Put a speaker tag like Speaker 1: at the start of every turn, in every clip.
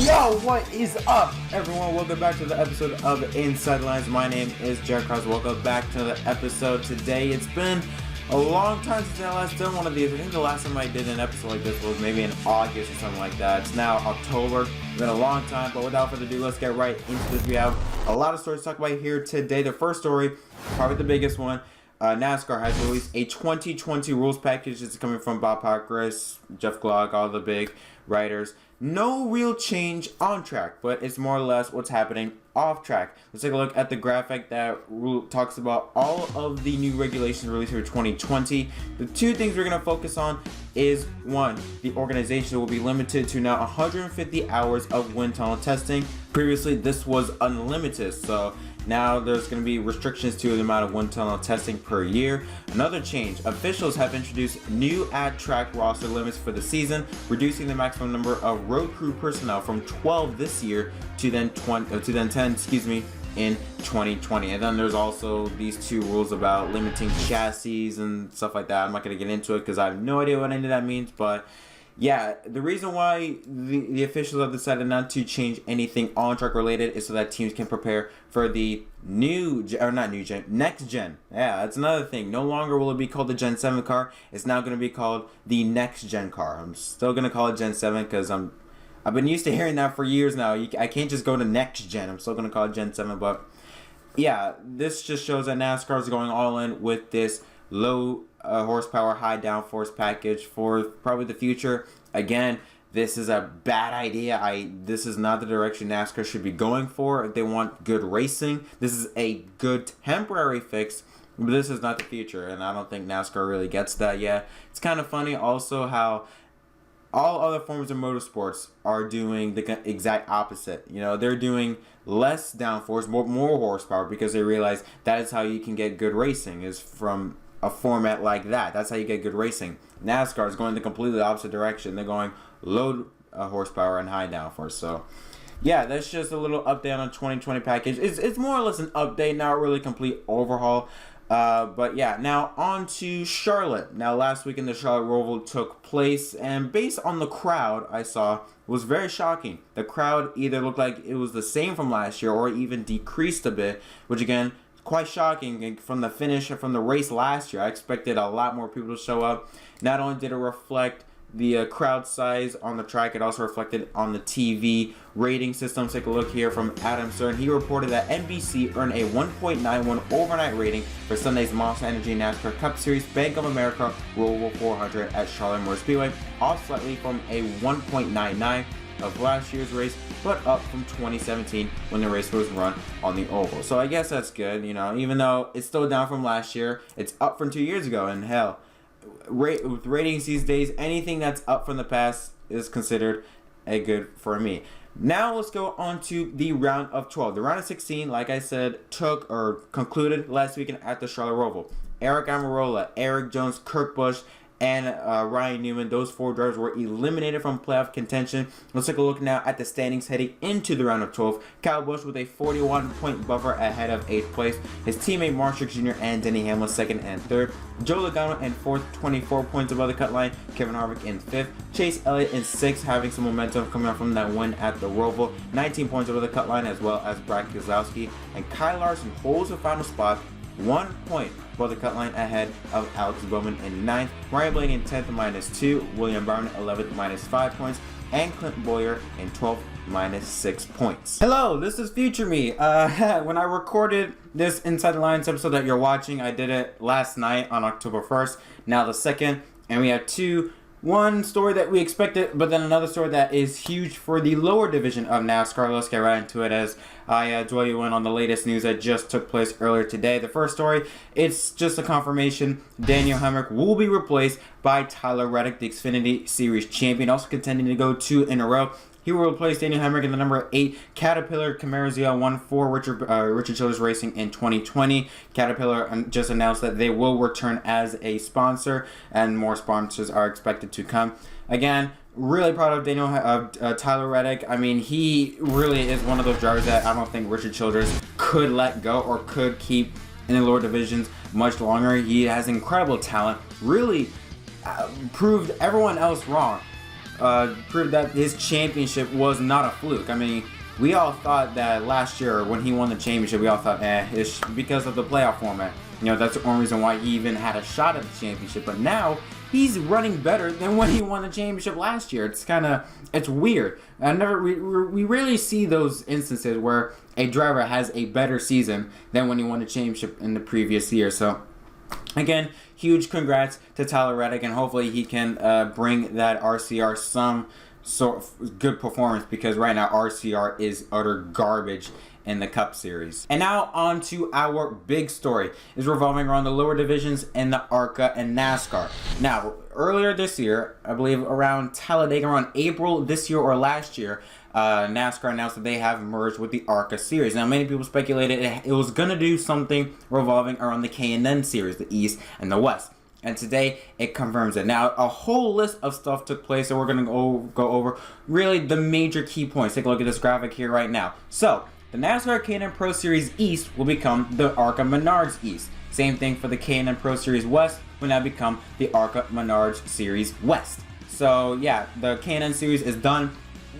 Speaker 1: Yo, what is up, everyone? Welcome back to the episode of Inside Lines. My name is Jared Cross. Welcome back to the episode today. It's been a long time since I last done one of these. I think the last time I did an episode like this was maybe in August or something like that. It's now October. It's been a long time, but without further ado, let's get right into this. We have a lot of stories to talk about here today. The first story, probably the biggest one, NASCAR has released a 2020 rules package. It's coming from Bob Chris, Jeff Glock, all the big writers. No real change on track, but it's more or less what's happening off track. Let's take a look at the graphic that talks about all of the new regulations released for 2020. The two things we're going to focus on is, one, the organization will be limited to now 150 hours of wind tunnel testing. Previously, this was unlimited, so now there's going to be restrictions to the amount of wind tunnel testing per year. Another change, officials have introduced new at-track roster limits for the season, reducing the maximum number of road crew personnel from 12 this year to then 10 in 2020. And then there's also these two rules about limiting chassis and stuff like that. I'm not going to get into it because I have no idea what any of that means, but yeah, the reason why the officials have decided not to change anything on-track related is so that teams can prepare for the next gen. Yeah, that's another thing. No longer will it be called the Gen 7 car. It's now going to be called the next gen car. I'm still going to call it Gen 7 because I've been used to hearing that for years now. I can't just go to next gen. I'm still going to call it Gen 7, but yeah, this just shows that NASCAR is going all in with this low horsepower, high downforce package for probably the future. Again, this is a bad idea. This is not the direction NASCAR should be going for. If they want good racing, this is a good temporary fix, but this is not the future, and I don't think NASCAR really gets that yet. It's kind of funny also how all other forms of motorsports are doing the exact opposite. You know, they're doing less downforce, more horsepower, because they realize that is how you can get good racing, is from a format like that. That's how you get good racing. NASCAR is going the completely opposite direction. They're going low horsepower and high downforce. So yeah, that's just a little update on the 2020 package. It's more or less an update, not really complete overhaul. But yeah, now on to Charlotte. Now last weekend the Charlotte Roval took place, and based on the crowd I saw, was very shocking. The crowd either looked like it was the same from last year or even decreased a bit, which again, quite shocking from the finish from the race last year. I expected a lot more people to show up. Not only did it reflect the crowd size on the track, it also reflected on the TV rating system. Take a look here from Adam Stern. He reported that NBC earned a 1.91 overnight rating for Sunday's Monster Energy NASCAR Cup Series Bank of America Roval 400 at Charlotte Motor Speedway, off slightly from a 1.99 of last year's race, but up from 2017 when the race was run on the oval. So I guess that's good, you know, even though it's still down from last year, it's up from 2 years ago. And hell, with ratings these days, anything that's up from the past is considered a good for me. Now let's go on to the round of 12. The round of 16, like I said, concluded last weekend at the Charlotte Roval. Eric Almirola, Eric Jones, Kurt Busch, and Ryan Newman, those four drivers were eliminated from playoff contention. Let's take a look now at the standings heading into the round of 12. Kyle Busch with a 41-point buffer ahead of 8th place. His teammate Mark Truex Jr. and Denny Hamlin 2nd and 3rd. Joe Logano in 4th, 24 points above the cut line. Kevin Harvick in 5th. Chase Elliott in 6th, having some momentum coming out from that win at the Roval. 19 points above the cut line, as well as Brad Keselowski. And Kyle Larson holds the final spot, 1 point above the cut line ahead of Alex Bowman in 9th, Ryan Blaney in 10th -2, William Byron 11th -5 points, and Clint Bowyer in 12th -6 points. Hello, this is Future Me. When I recorded this Inside the Lines episode that you're watching, I did it last night on October 1st, now the 2nd, and we have one story that we expected, but then another story that is huge for the lower division of NASCAR. Let's get right into it as I dwell you in on the latest news that just took place earlier today. The first story, it's just a confirmation. Daniel Hemrick will be replaced by Tyler Reddick, the Xfinity Series champion, also contending to go 2 in a row. He will replace Daniel Hemrick in the number 8 Caterpillar Camaro ZL14 Richard Childress Racing in 2020. Caterpillar just announced that they will return as a sponsor, and more sponsors are expected to come. Again, really proud of Tyler Reddick. I mean, he really is one of those drivers that I don't think Richard Childress could let go or could keep in the lower divisions much longer. He has incredible talent, really proved everyone else wrong. proved that his championship was not a fluke. I mean, we all thought that last year when he won the championship, we all thought, it's because of the playoff format. You know, that's the only reason why he even had a shot at the championship. But now he's running better than when he won the championship last year. It's weird. We rarely see those instances where a driver has a better season than when he won the championship in the previous year. So, again, huge congrats to Tyler Reddick, and hopefully he can bring that RCR some sort of good performance, because right now RCR is utter garbage in the Cup Series. And now on to our big story, is revolving around the lower divisions in the ARCA and NASCAR. Now, earlier this year, I believe around Talladega, around April this year or last year, NASCAR announced that they have merged with the ARCA series. Now, many people speculated it was going to do something revolving around the K&N series, the East and the West. And today, it confirms it. Now, a whole list of stuff took place, so we're going to go over really the major key points. Take a look at this graphic here right now. So, the NASCAR K&N Pro Series East will become the ARCA Menards East. Same thing for the K&N Pro Series West will now become the ARCA Menards Series West. So, yeah, the K&N Series is done,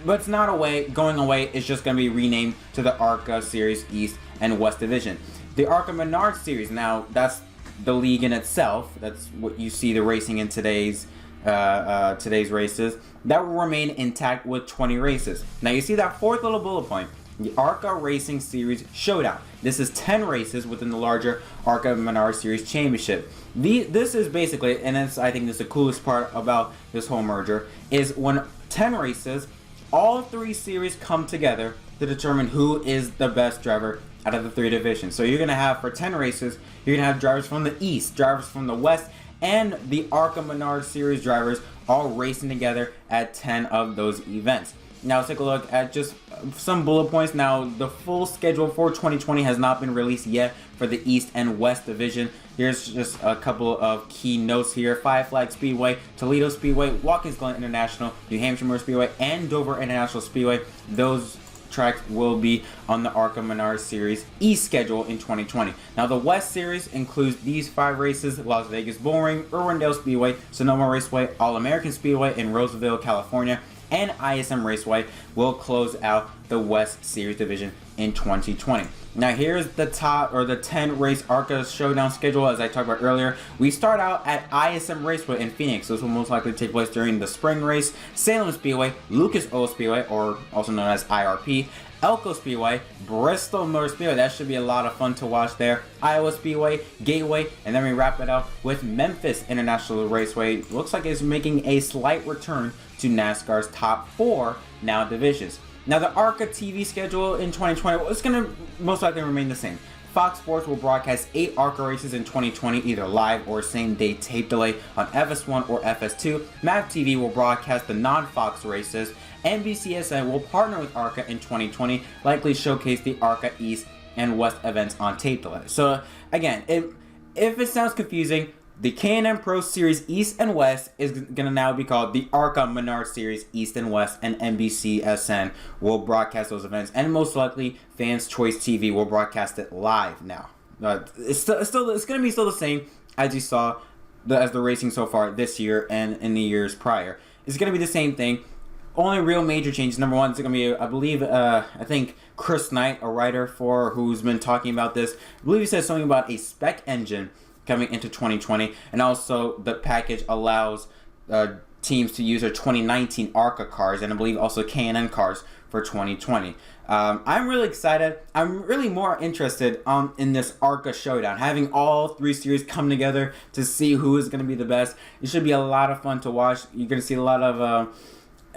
Speaker 1: but it's not going away. It's just going to be renamed to the ARCA Series East and West Division. The ARCA Menards Series, now, that's the league in itself. That's what you see the racing in today's races. That will remain intact with 20 races. Now you see that fourth little bullet point, the ARCA Racing Series Showdown. This is 10 races within the larger ARCA Menards Series Championship. This is basically, and I think this is the coolest part about this whole merger, is when 10 races, all three series come together to determine who is the best driver out of the three divisions. So you're going to have, for 10 races, you're going to have drivers from the East, drivers from the West, and the ARCA Menards Series drivers all racing together at 10 of those events. Now let's take a look at just some bullet points. Now, the full schedule for 2020 has not been released yet for the East and West Division. Here's just a couple of key notes here. Five Flag Speedway, Toledo Speedway, Watkins Glen International, New Hampshire Motor Speedway, and Dover International Speedway. Those tracks will be on the ARCA Menards Series East schedule in 2020. Now, the West Series includes these 5 races: Las Vegas Bullring, Irwindale Speedway, Sonoma Raceway, All-American Speedway in Roseville, California, and ISM Raceway will close out the West Series division in 2020. Now, here's the top, or the 10 race ARCA Showdown schedule. As I talked about earlier, we start out at ISM Raceway in Phoenix. This will most likely take place during the spring race. Salem Speedway, Lucas Oil Speedway, or also known as IRP, Elko Speedway, Bristol Motor Speedway. That should be a lot of fun to watch there. Iowa Speedway, Gateway, and then we wrap it up with Memphis International Raceway. Looks like it's making a slight return to NASCAR's top 4 now divisions. Now, the ARCA TV schedule in 2020 is going to most likely remain the same. Fox Sports will broadcast 8 ARCA races in 2020, either live or same-day tape delay on FS1 or FS2. MAP TV will broadcast the non-Fox races. NBCSN will partner with ARCA in 2020, likely showcase the ARCA East and West events on tape delay. So, again, if it sounds confusing, the K&N Pro Series East and West is going to now be called the ARCA Menards Series East and West, and NBCSN will broadcast those events, and most likely Fans Choice TV will broadcast it live now. It's going to be still the same as you saw as the racing so far this year and in the years prior. It's going to be the same thing. Only real major changes. Number one, it's going to be, I believe, I think Chris Knight, a writer who's been talking about this, I believe he said something about a spec engine coming into 2020, and also the package allows teams to use their 2019 ARCA cars, and I believe also K&N cars for 2020. I'm really excited. I'm really more interested in this ARCA Showdown, having all 3 series come together to see who is going to be the best. It should be a lot of fun to watch. You're going to see a lot of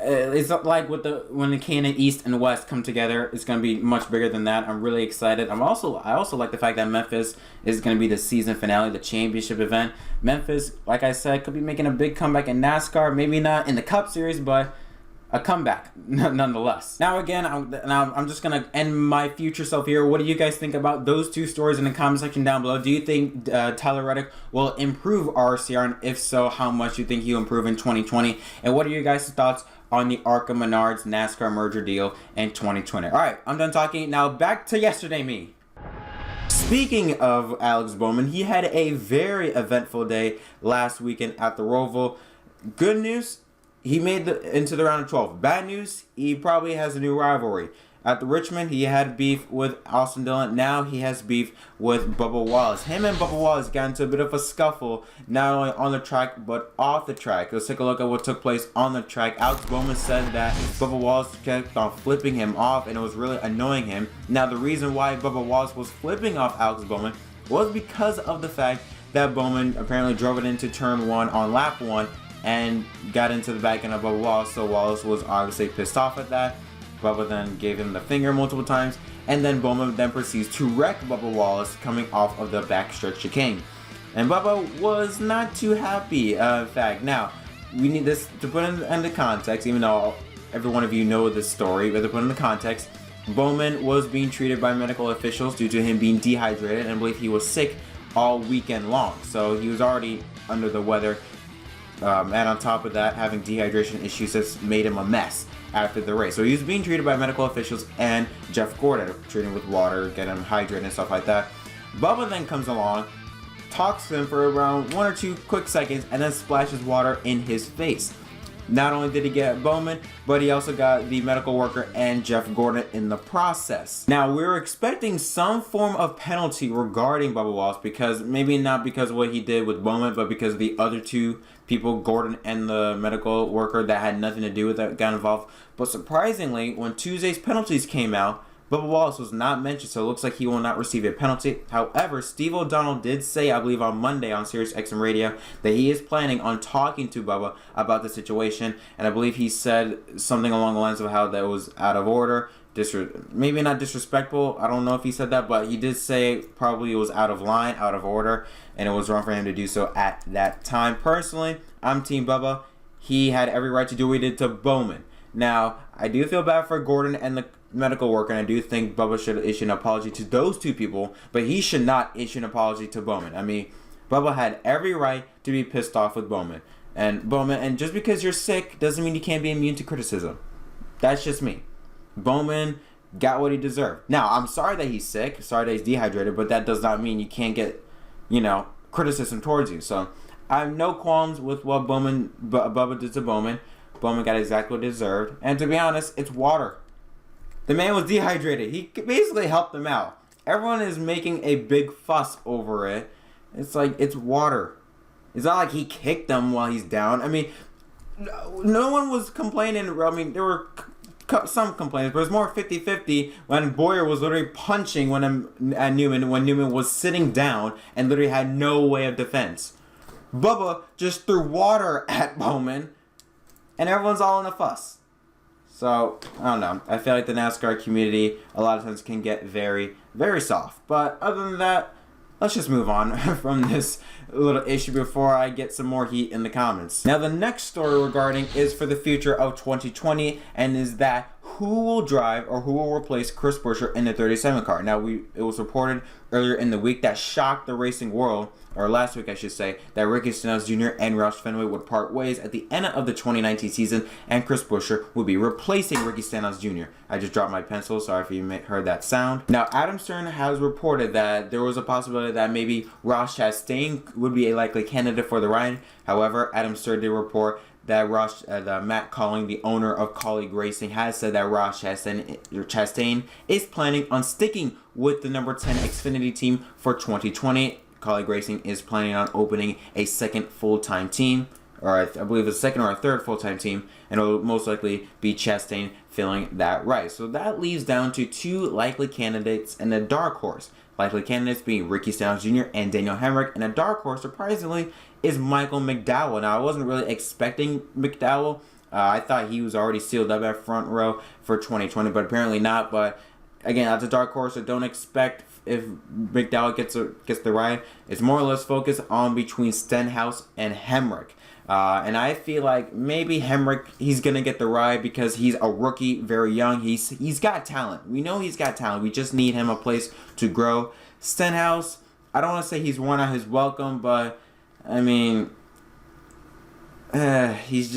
Speaker 1: it's like when the K&N East and West come together, it's going to be much bigger than that. I'm really excited. I also like the fact that Memphis is going to be the season finale, the championship event. Memphis, like I said, could be making a big comeback in NASCAR. Maybe not in the Cup Series, but a comeback nonetheless. Now, again, I'm just going to end my future self here. What do you guys think about those 2 stories in the comment section down below? Do you think Tyler Reddick will improve RCR? And if so, how much do you think he'll improve in 2020? And what are your guys' thoughts on the ARCA Menards NASCAR merger deal in 2020? Alright, I'm done talking. Now back to yesterday me. Speaking of Alex Bowman, he had a very eventful day last weekend at the Roval. Good news, he made into the round of 12. Bad news, he probably has a new rivalry. At the Richmond, he had beef with Austin Dillon. Now he has beef with Bubba Wallace. Him and Bubba Wallace got into a bit of a scuffle, not only on the track, but off the track. Let's take a look at what took place on the track. Alex Bowman said that Bubba Wallace kept on flipping him off, and it was really annoying him. Now, the reason why Bubba Wallace was flipping off Alex Bowman was because of the fact that Bowman apparently drove it into turn 1 on lap 1 and got into the back end of Bubba Wallace, so Wallace was obviously pissed off at that. Bubba then gave him the finger multiple times, and then Bowman then proceeds to wreck Bubba Wallace coming off of the backstretch chicane. And Bubba was not too happy, in fact. Now, we need this to put into context, even though every one of you know this story, but to put into context, Bowman was being treated by medical officials due to him being dehydrated, and I believe he was sick all weekend long. So he was already under the weather, and on top of that, having dehydration issues has made him a mess after the race. So he was being treated by medical officials and Jeff Gordon, treating him with water, getting him hydrated and stuff like that. Bubba then comes along, talks to him for around 1 or 2 quick seconds, and then splashes water in his face. Not only did he get Bowman, but he also got the medical worker and Jeff Gordon in the process. Now, we were expecting some form of penalty regarding Bubba Wallace, because maybe not because of what he did with Bowman, but because of the other 2 people, Gordon and the medical worker, that had nothing to do with that, got involved. But surprisingly, when Tuesday's penalties came out, Bubba Wallace was not mentioned, so it looks like he will not receive a penalty. However, Steve O'Donnell did say, I believe on Monday on Sirius XM Radio, that he is planning on talking to Bubba about the situation, and I believe he said something along the lines of how that was out of order, maybe not disrespectful, I don't know if he said that, but he did say probably it was out of line, out of order, and it was wrong for him to do so at that time. Personally, I'm Team Bubba. He had every right to do what he did to Bowman. Now, I do feel bad for Gordon and the medical worker, and I do think Bubba should issue an apology to those 2 people, but he should not issue an apology to Bowman. I mean, Bubba had every right to be pissed off with Bowman. And just because you're sick doesn't mean you can't be immune to criticism. That's just me. Bowman got what he deserved. Now, I'm sorry that he's sick, sorry that he's dehydrated, but that does not mean you can't get, criticism towards you. So, I have no qualms with what Bubba did to Bowman. Bowman got exactly what he deserved. And to be honest, it's water. The man was dehydrated. He basically helped him out. Everyone is making a big fuss over it. It's like, it's water. It's not like he kicked him while he's down. I mean, no one was complaining. I mean, there were some complaints, but it was more 50-50 when Boyer was literally punching at Newman when Newman was sitting down and literally had no way of defense. Bubba just threw water at Bowman, and everyone's all in a fuss. So, I don't know. I feel like the NASCAR community a lot of times can get very, very soft. But other than that, let's just move on from this little issue before I get some more heat in the comments. Now, the next story regarding is for the future of 2020, and is that who will drive or who will replace Chris Buescher in the 37 car. Now, it was reported earlier in the week that shocked the racing world, or last week I should say, that Ricky Stenhouse Jr. and Roush Fenway would part ways at the end of the 2019 season, and Chris Buescher would be replacing Ricky Stenhouse Jr. I just dropped my pencil, sorry if you heard that sound. Now, Adam Stern has reported that there was a possibility that maybe Ross Chastain would be a likely candidate for the ride. However, Adam Stern did report that Matt Colling, the owner of Colleague Racing, has said that Ross Chastain is planning on sticking with the number 10 Xfinity team for 2020. Colleague Racing is planning on opening a second full-time team, or I believe a second or a third full-time team, and it will most likely be Chastain filling that right. So that leaves down to 2 likely candidates and a dark horse. Likely candidates being Ricky Stenhouse Jr. and Daniel Hemrick, and a dark horse, surprisingly, is Michael McDowell. Now, I wasn't really expecting McDowell. I thought he was already sealed up at front row for 2020, but apparently not. But again, that's a dark horse, so don't expect if McDowell gets the ride. It's more or less focused on between Stenhouse and Hemrick. And I feel like maybe Hemrick, he's going to get the ride because he's a rookie, very young. He's got talent. We know he's got talent. We just need him a place to grow. Stenhouse, I don't want to say he's worn out his welcome, but I mean, he's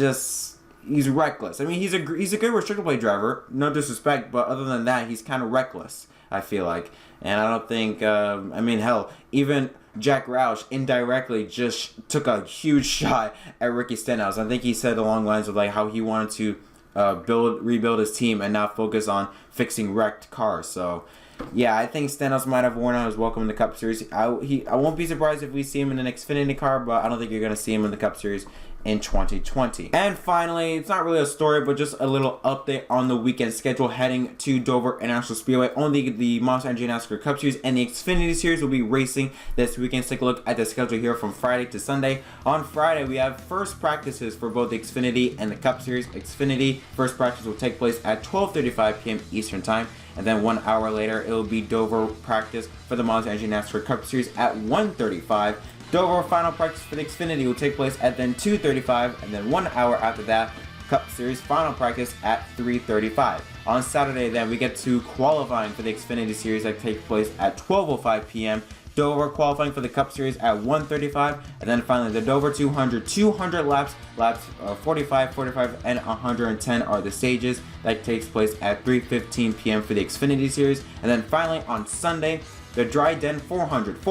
Speaker 1: reckless. I mean, he's a good restricted plate driver, no disrespect, but other than that, he's kind of reckless, I feel like. And I don't think, hell, even Jack Roush indirectly just took a huge shot at Ricky Stenhouse. I think he said along the lines of like how he wanted to rebuild his team and not focus on fixing wrecked cars. So yeah, I think Stenhouse might have worn out his welcome in the Cup Series. I won't be surprised if we see him in an Xfinity car, but I don't think you're going to see him in the Cup Series in 2020. And finally, it's not really a story, but just a little update on the weekend schedule heading to Dover International Speedway. Only the Monster Energy NASCAR Cup Series and the Xfinity Series will be racing this weekend. Let's take a look at the schedule here from Friday to Sunday. On Friday, we have first practices for both the Xfinity and the Cup Series. Xfinity first practice will take place at 12:35 p.m. Eastern Time. And then 1 hour later, it will be Dover practice for the Monster Energy NASCAR Cup Series at 1:35. Dover final practice for the Xfinity will take place at then 2:35, and then 1 hour after that, Cup Series final practice at 3:35. On Saturday, then we get to qualifying for the Xfinity Series that takes place at 12:05 p.m. Dover qualifying for the Cup Series at 1:35, and then finally the Dover 200 laps 45, 45, and 110 are the stages that takes place at 3:15 p.m. for the Xfinity Series, and then finally on Sunday, the Dry Den 400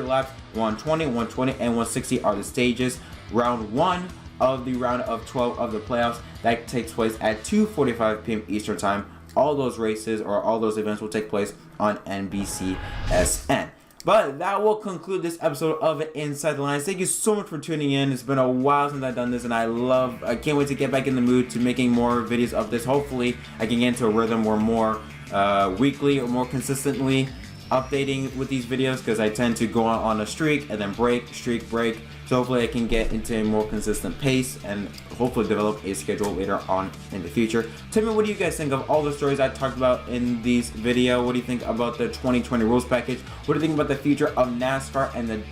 Speaker 1: laps, 120, 120, and 160 are the stages. Round 1 of the round of 12 of the playoffs that takes place at 2:45 p.m. Eastern Time. All those races or all those events will take place on NBCSN. But that will conclude this episode of Inside the Lines. Thank you so much for tuning in. It's been a while since I've done this, and I can't wait to get back in the mood to making more videos of this. Hopefully, I can get into a rhythm where more weekly or more consistently updating with these videos, because I tend to go on a streak and then streak, break. So hopefully I can get into a more consistent pace and hopefully develop a schedule later on in the future. Tell me, what do you guys think of all the stories I talked about in these video? What do you think about the 2020 rules package? What do you think about the future of NASCAR and the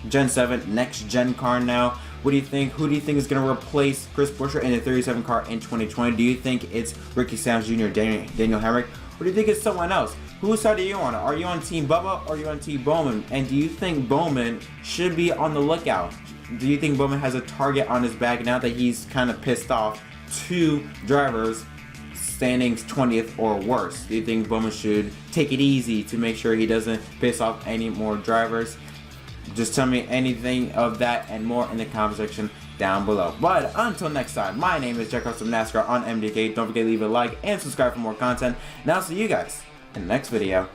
Speaker 1: Gen 7 next gen car now? What do you think? Who do you think is going to replace Chris Buescher in the 37 car in 2020? Do you think it's Ricky Stenhouse Jr., Daniel Hemrick? Or do you think it's someone else? Whose side are you on? Are you on Team Bubba or are you on Team Bowman? And do you think Bowman should be on the lookout? Do you think Bowman has a target on his back now that he's kind of pissed off 2 drivers standings 20th or worse? Do you think Bowman should take it easy to make sure he doesn't piss off any more drivers? Just tell me anything of that and more in the comment section down below. But until next time, my name is Jack from NASCAR on MDK. Don't forget to leave a like and subscribe for more content. And I'll see you guys in the next video.